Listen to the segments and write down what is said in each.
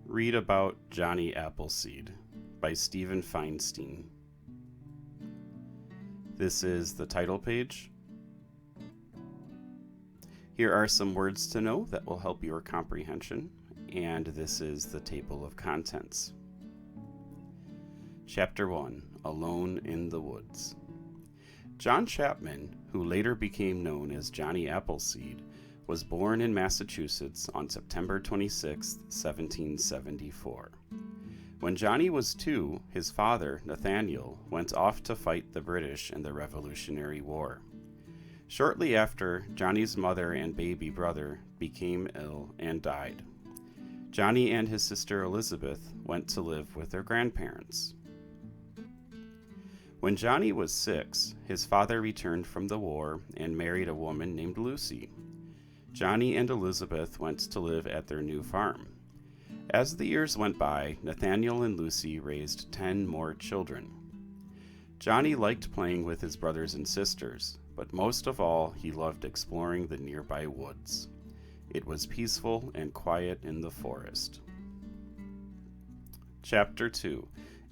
Read about Johnny Appleseed by Stephen Feinstein. This is the title page. Here are some words to know that will help your comprehension, and this is the table of contents. Chapter 1, Alone in the Woods. John Chapman, who later became known as Johnny Appleseed, was born in Massachusetts on September 26, 1774. When Johnny was 2, his father, Nathaniel, went off to fight the British in the Revolutionary War. Shortly after, Johnny's mother and baby brother became ill and died. Johnny and his sister Elizabeth went to live with their grandparents. When Johnny was 6, his father returned from the war and married a woman named Lucy. Johnny and Elizabeth went to live at their new farm. As the years went by, Nathaniel and Lucy raised 10 more children. Johnny liked playing with his brothers and sisters, but most of all, he loved exploring the nearby woods. It was peaceful and quiet in the forest. Chapter 2,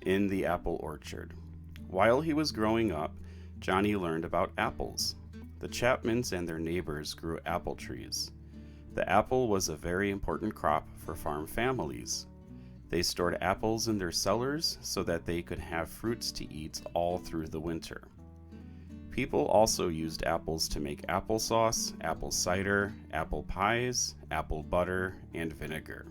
In the Apple Orchard. While he was growing up, Johnny learned about apples. The Chapmans and their neighbors grew apple trees. The apple was a very important crop for farm families. They stored apples in their cellars so that they could have fruits to eat all through the winter. People also used apples to make applesauce, apple cider, apple pies, apple butter, and vinegar.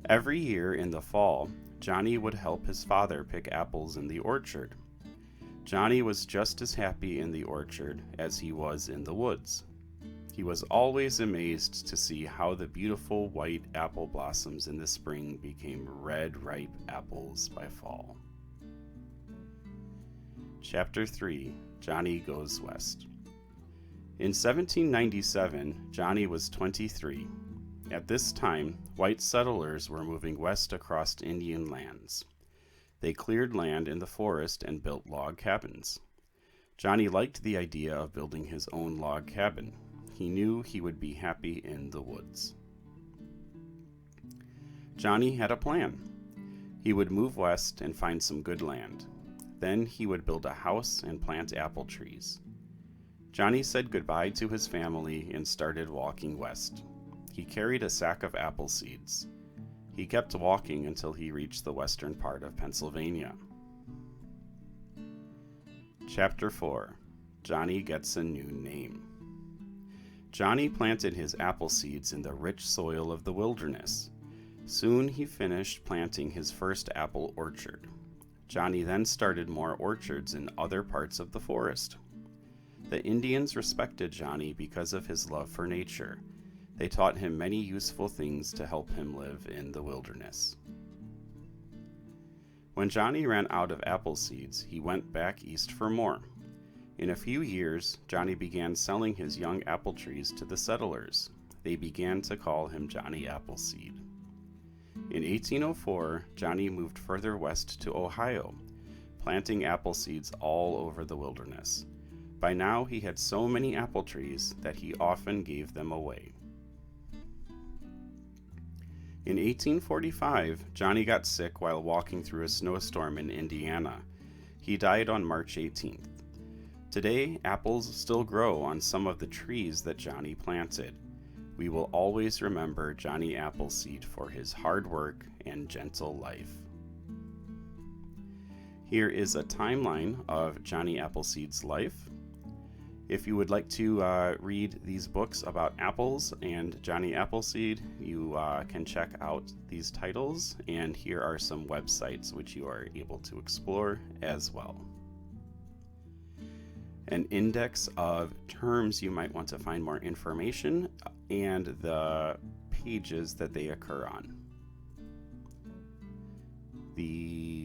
Every year in the fall, Johnny would help his father pick apples in the orchard. Johnny was just as happy in the orchard as he was in the woods. He was always amazed to see how the beautiful white apple blossoms in the spring became red, ripe apples by fall. Chapter 3, Johnny Goes West. In 1797, Johnny was 23. At this time, white settlers were moving west across Indian lands. They cleared land in the forest and built log cabins. Johnny liked the idea of building his own log cabin. He knew he would be happy in the woods. Johnny had a plan. He would move west and find some good land. Then he would build a house and plant apple trees. Johnny said goodbye to his family and started walking west. He carried a sack of apple seeds. He kept walking until he reached the western part of Pennsylvania. Chapter 4, Johnny Gets a New Name. Johnny planted his apple seeds in the rich soil of the wilderness. Soon he finished planting his first apple orchard. Johnny then started more orchards in other parts of the forest. The Indians respected Johnny because of his love for nature. They taught him many useful things to help him live in the wilderness. When Johnny ran out of apple seeds, he went back east for more. In a few years, Johnny began selling his young apple trees to the settlers. They began to call him Johnny Appleseed. In 1804, Johnny moved further west to Ohio, planting apple seeds all over the wilderness. By now, he had so many apple trees that he often gave them away. In 1845, Johnny got sick while walking through a snowstorm in Indiana. He died on March 18th. Today, apples still grow on some of the trees that Johnny planted. We will always remember Johnny Appleseed for his hard work and gentle life. Here is a timeline of Johnny Appleseed's life. If you would like to read these books about apples and Johnny Appleseed, you can check out these titles, and here are some websites which you are able to explore as well. An index of terms you might want to find more information and the pages that they occur on. The